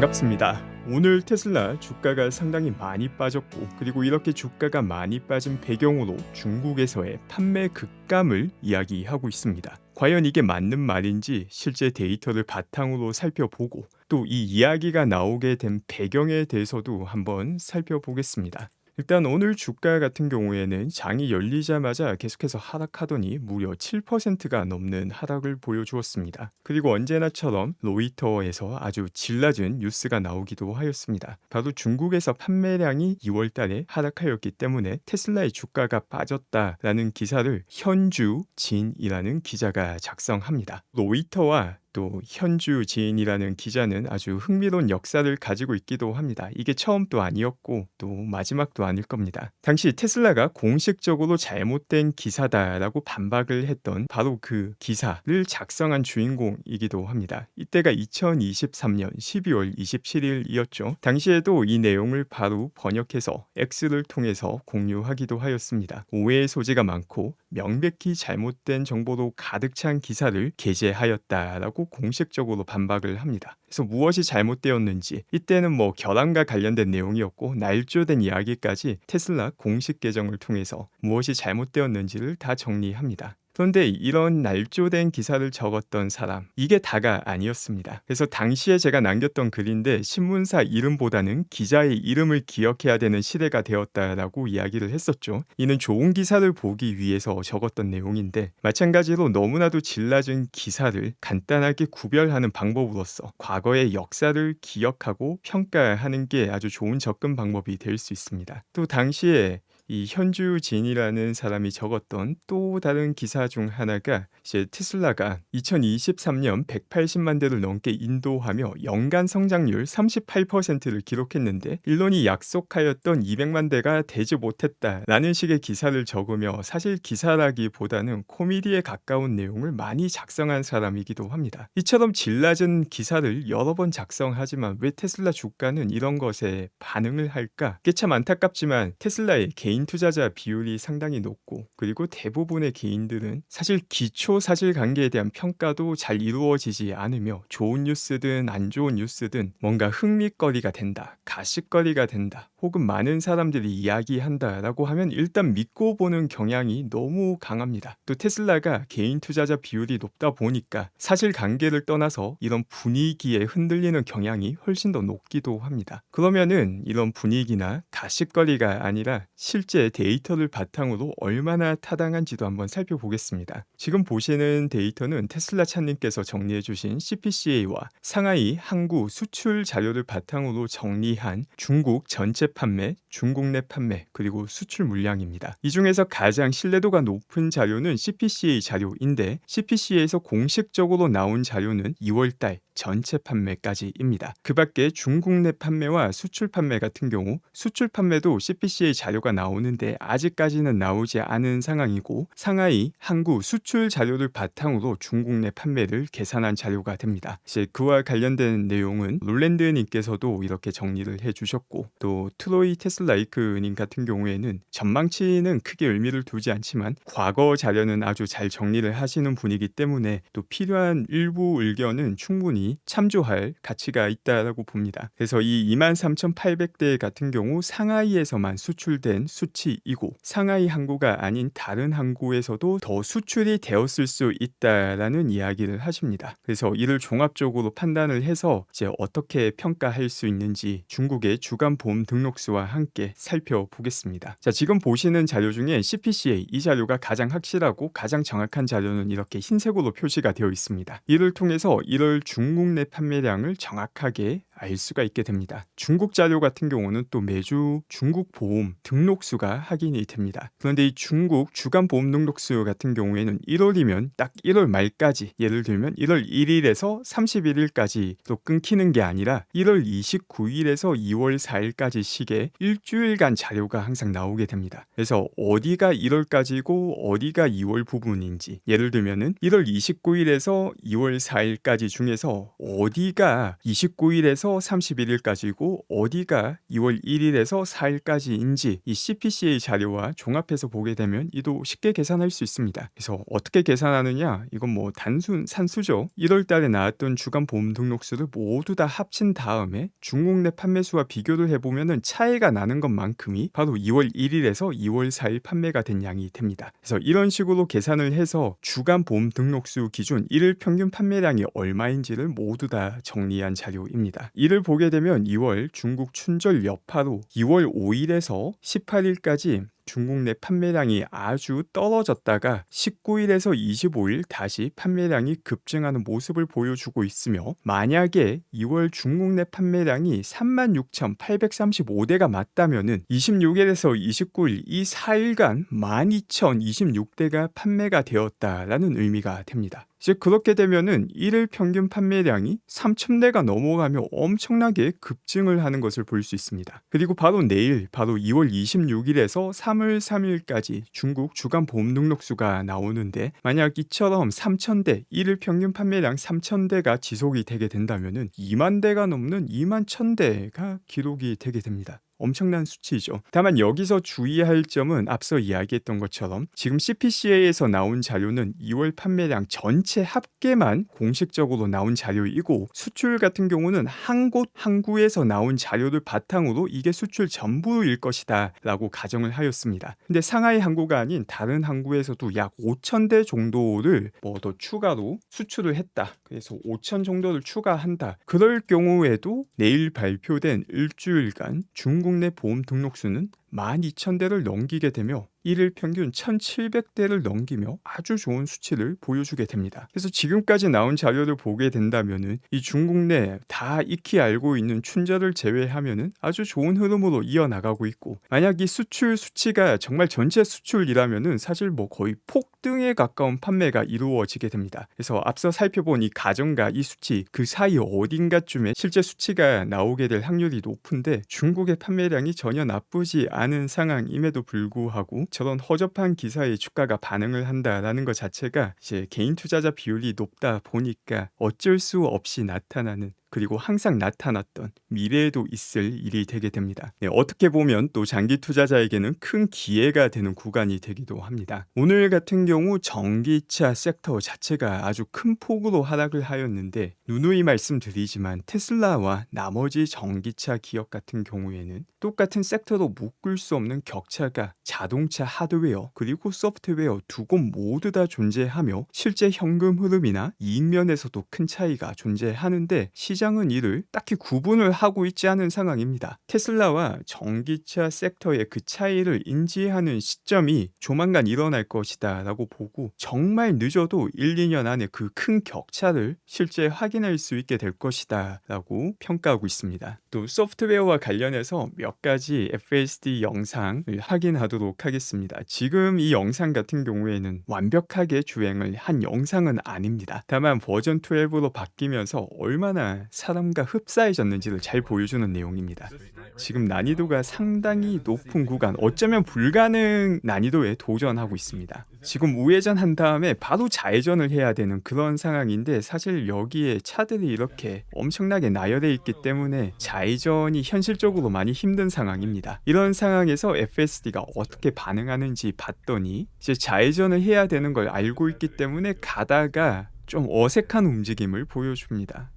반갑습니다. 오늘 테슬라 주가가 상당히 많이 빠졌고, 그리고 이렇게 주가가 많이 빠진 배경으로 중국에서의 판매 급감을 이야기하고 있습니다. 과연 이게 맞는 말인지 실제 데이터를 바탕으로 살펴보고, 또 이 이야기가 나오게 된 배경에 대해서도 한번 살펴보겠습니다. 일단 오늘 주가 같은 경우에는 장이 열리자마자 계속해서 하락하더니 무려 7%가 넘는 하락을 보여주었습니다. 그리고 언제나처럼 로이터에서 아주 질낮은 뉴스가 나오기도 하였습니다. 바로 중국에서 판매량이 2월 달에 하락하였기 때문에 테슬라의 주가가 빠졌다라는 기사를 현주진이라는 기자가 작성합니다. 로이터와 또 현주지인이라는 기자는 아주 흥미로운 역사를 가지고 있기도 합니다. 이게 처음도 아니었고 또 마지막도 아닐 겁니다. 당시 테슬라가 공식적으로 잘못된 기사다라고 반박을 했던 바로 그 기사를 작성한 주인공이기도 합니다. 이때가 2023년 12월 27일이었죠. 당시에도 이 내용을 바로 번역해서 X를 통해서 공유하기도 하였습니다. 오해의 소지가 많고 명백히 잘못된 정보로 가득 찬 기사를 게재하였다라고 공식적으로 반박을 합니다. 그래서 무엇이 잘못되었는지, 이때는 결함과 관련된 내용이었고 날조된 이야기까지 테슬라 공식 계정을 통해서 무엇이 잘못되었는지를 다 정리합니다. 그런데 이런 날조된 기사를 적었던 사람, 이게 다가 아니었습니다. 그래서 당시에 제가 남겼던 글인데 신문사 이름보다는 기자의 이름을 기억해야 되는 시대가 되었다라고 이야기를 했었죠. 이는 좋은 기사를 보기 위해서 적었던 내용인데, 마찬가지로 너무나도 질낮은 기사를 간단하게 구별하는 방법으로서 과거의 역사를 기억하고 평가하는 게 아주 좋은 접근 방법이 될 수 있습니다. 또 당시에 이 현주진이라는 사람이 적었던 또 다른 기사 중 하나가 이제 테슬라가 2023년 180만 대를 넘게 인도하며 연간 성장률 38%를 기록했는데 일론이 약속하였던 200만 대가 되지 못했다라는 식의 기사를 적으며, 사실 기사라기보다는 코미디에 가까운 내용을 많이 작성한 사람이기도 합니다. 이처럼 질낮은 기사를 여러 번 작성하지만 왜 테슬라 주가는 이런 것에 반응을 할까? 그게 참 안타깝지만 테슬라의 개인 투자자 비율이 상당히 높고, 그리고 대부분의 개인들은 사실 기초 사실관계에 대한 평가도 잘 이루어지지 않으며 좋은 뉴스든 안 좋은 뉴스든 뭔가 흥미거리가 된다, 가십거리가 된다, 혹은 많은 사람들이 이야기한다라고 하면 일단 믿고 보는 경향이 너무 강합니다. 또 테슬라가 개인 투자자 비율이 높다 보니까 사실관계를 떠나서 이런 분위기에 흔들리는 경향이 훨씬 더 높기도 합니다. 그러면은 이런 분위기나 가십거리가 아니라 실제 데이터를 바탕으로 얼마나 타당한지도 한번 살펴보겠습니다. 지금 보시는 데이터는 테슬라 차님께서 정리해주신 CPCA와 상하이 항구 수출 자료를 바탕으로 정리한 중국 전체 판매, 중국 내 판매, 그리고 수출 물량입니다. 이 중에서 가장 신뢰도가 높은 자료는 CPCA 자료인데, CPCA에서 공식적으로 나온 자료는 2월달 전체 판매까지입니다. 그 밖에 중국 내 판매와 수출 판매 같은 경우 수출 판매도 CPCA 자료가 나오는데 아직까지는 나오지 않은 상황이고, 상하이 항구 수출 자료를 바탕으로 중국 내 판매를 계산한 자료가 됩니다. 이제 그와 관련된 내용은 롤랜드님께서도 이렇게 정리를 해주셨고, 또 트로이 테슬라이크님 같은 경우에는 전망치는 크게 의미를 두지 않지만 과거 자료는 아주 잘 정리를 하시는 분이기 때문에 또 필요한 일부 의견은 충분히 참조할 가치가 있다라고 봅니다. 그래서 이 23,800대 같은 경우 상하이에서만 수출된 수치이고, 상하이 항구가 아닌 다른 항구에서도 더 수출이 되었을 수 있다라는 이야기를 하십니다. 그래서 이를 종합적으로 판단을 해서 이제 어떻게 평가할 수 있는지 중국의 주간 보험 등록수와 함께 살펴보겠습니다. 자, 지금 보시는 자료 중에 CPCA 이 자료가 가장 확실하고 가장 정확한 자료는 이렇게 흰색으로 표시가 되어 있습니다. 이를 통해서 1월 중국 내 판매량을 정확하게 알 수가 있게 됩니다. 중국 자료 같은 경우는 또 매주 중국 보험 등록수가 확인이 됩니다. 그런데 이 중국 주간 보험 등록수 같은 경우에는 1월이면 딱 1월 말까지, 예를 들면 1월 1일에서 31일까지 또 끊기는 게 아니라 1월 29일에서 2월 4일까지 식의 일주일간 자료가 항상 나오게 됩니다. 그래서 어디가 1월까지고 어디가 2월 부분인지, 예를 들면은 1월 29일에서 2월 4일까지 중에서 어디가 29일에서 1일에서 31일까지고 어디가 2월 1일에서 4일까지인지 이 CPCA 자료와 종합해서 보게 되면 이도 쉽게 계산할 수 있습니다. 그래서 어떻게 계산하느냐? 이건 뭐 단순 산수죠. 1월 달에 나왔던 주간 보험 등록수를 모두 다 합친 다음에 중국 내 판매수와 비교를 해보면은 차이가 나는 것만큼이 바로 2월 1일에서 2월 4일 판매가 된 양이 됩니다. 그래서 이런 식으로 계산을 해서 주간 보험 등록수 기준 1일 평균 판매량이 얼마인지를 모두 다 정리한 자료입니다. 이를 보게 되면 2월 중국 춘절 여파로 2월 5일에서 18일까지 중국 내 판매량이 아주 떨어졌다가 19일에서 25일 다시 판매량이 급증하는 모습을 보여주고 있으며, 만약에 2월 중국 내 판매량이 36,835대가 맞다면은 26일에서 29일 이 4일간 12,026대가 판매가 되었다라는 의미가 됩니다. 이제 그렇게 되면은 1일 평균 판매량이 3,000대가 넘어가며 엄청나게 급증을 하는 것을 볼 수 있습니다. 그리고 바로 내일, 바로 2월 26일에서 3월 3일까지 중국 주간 보험 등록수가 나오는데, 만약 이처럼 3,000대, 1일 평균 판매량 3,000대가 지속이 되게 된다면은 2만 대가 넘는 2만 1,000대가 기록이 되게 됩니다. 엄청난 수치이죠. 다만 여기서 주의할 점은 앞서 이야기했던 것처럼 지금 CPCA에서 나온 자료는 2월 판매량 전체 합계만 공식적으로 나온 자료이고, 수출 같은 경우는 한 곳 한 구에서 나온 자료를 바탕으로 이게 수출 전부일 것이다 라고 가정을 하였습니다. 근데 상하이 항구가 아닌 다른 항구에서도 약 5,000대 정도를 뭐 더 추가로 수출을 했다. 그래서 5,000 정도를 추가한다. 그럴 경우에도 내일 발표된 일주일간 중국 내 보험 등록수는 12,000대를 넘기게 되며 1일 평균 1,700대를 넘기며 아주 좋은 수치를 보여주게 됩니다. 그래서 지금까지 나온 자료를 보게 된다면은 이 중국 내 다 익히 알고 있는 춘절을 제외하면은 아주 좋은 흐름으로 이어나가고 있고, 만약 이 수출 수치가 정말 전체 수출이라면은 사실 뭐 거의 폭등에 가까운 판매가 이루어지게 됩니다. 그래서 앞서 살펴본 이 가정과 이 수치 그 사이 어딘가쯤에 실제 수치가 나오게 될 확률이 높은데, 중국의 판매량이 전혀 나쁘지 않은 상황임에도 불구하고 저런 허접한 기사에 주가가 반응을 한다라는 것 자체가 이제 개인 투자자 비율이 높다 보니까 어쩔 수 없이 나타나는, 그리고 항상 나타났던, 미래에도 있을 일이 되게 됩니다. 네, 어떻게 보면 또 장기 투자자에게는 큰 기회가 되는 구간이 되기도 합니다. 오늘 같은 경우 전기차 섹터 자체가 아주 큰 폭으로 하락을 하였는데, 누누이 말씀드리지만 테슬라와 나머지 전기차 기업 같은 경우에는 똑같은 섹터로 묶을 수 없는 격차가 자동차 하드웨어 그리고 소프트웨어 두 곳 모두 다 존재하며, 실제 현금 흐름이나 이익 면에서도 큰 차이가 존재하는데 시장은 이를 딱히 구분을 하고 있지 않은 상황입니다. 테슬라와 전기차 섹터의 그 차이를 인지하는 시점이 조만간 일어날 것이다 라고 보고, 정말 늦어도 1, 2년 안에 그 큰 격차를 실제 확인할 수 있게 될 것이다 라고 평가하고 있습니다. 또 소프트웨어와 관련해서 몇 가지 FSD 영상을 확인하도록 하겠습니다. 지금 이 영상 같은 경우에는 완벽하게 주행을 한 영상은 아닙니다. 다만 버전 12로 바뀌면서 얼마나 사람과 흡사해졌는지를 잘 보여주는 내용입니다. 지금 난이도가 상당히 높은 구간, 어쩌면 불가능 난이도에 도전하고 있습니다. 지금 우회전한 다음에 바로 좌회전을 해야 되는 그런 상황인데, 사실 여기에 차들이 이렇게 엄청나게 나열해 있기 때문에 좌회전이 현실적으로 많이 힘든 상황입니다. 이런 상황에서 FSD가 어떻게 반응하는지 봤더니 이제 좌회전을 해야 되는 걸 알고 있기 때문에 가다가 좀 어색한 움직임을 보여줍니다.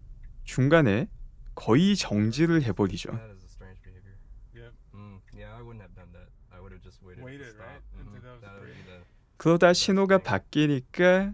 중간에 거의 정지를 해버리죠. 그러다 신호가 바뀌니까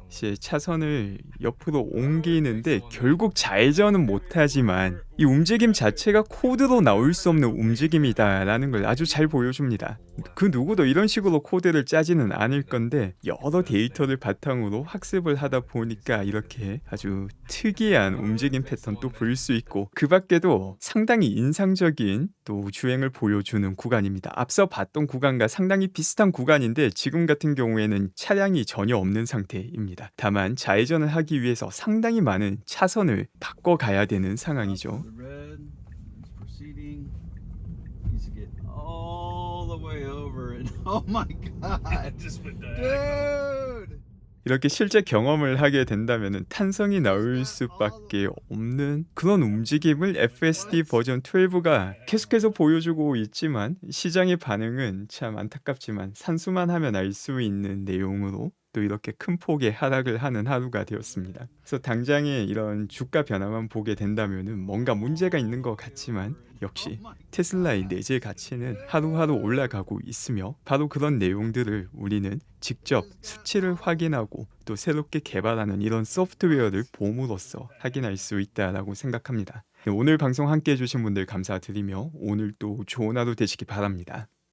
이제 차선을 옆으로 옮기는데 결국 좌회전은 못하지만 이 움직임 자체가 코드로 나올 수 없는 움직임이다라는 걸 아주 잘 보여줍니다. 그 누구도 이런 식으로 코드를 짜지는 않을 건데, 여러 데이터를 바탕으로 학습을 하다 보니까 이렇게 아주 특이한 움직임 패턴도 볼 수 있고, 그 밖에도 상당히 인상적인 또 주행을 보여주는 구간입니다. 앞서 봤던 구간과 상당히 비슷한 구간인데 지금 같은 경우에는 차량이 전혀 없는 상태입니다. 다만 좌회전을 하기 위해서 상당히 많은 차선을 바꿔가야 되는 상황이죠. Oh my god. Dude. 이렇게 실제 경험을 하게 된다면은 탄성이 나올 수밖에 없는 그런 움직임을 FSD 버전 12가 계속해서 보여주고 있지만 시장의 반응은 참 안타깝지만 산수만 하면 알 수 있는 내용으로 또 이렇게 큰 폭의 하락을 하는 하루가 되었습니다. 그래서 당장에 이런 주가 변화만 보게 된다면은 뭔가 문제가 있는 것 같지만 역시 테슬라의 내재 가치는 하루하루 올라가고 있으며 바로 그런 내용들을 우리는 직접 수치를 확인하고 또 새롭게 개발하는 이런 소프트웨어를 봄으로써 확인할 수 있다라고 생각합니다. 네, 오늘 방송 함께 해주신 분들 감사드리며 오늘도 좋은 하루 되시기 바랍니다.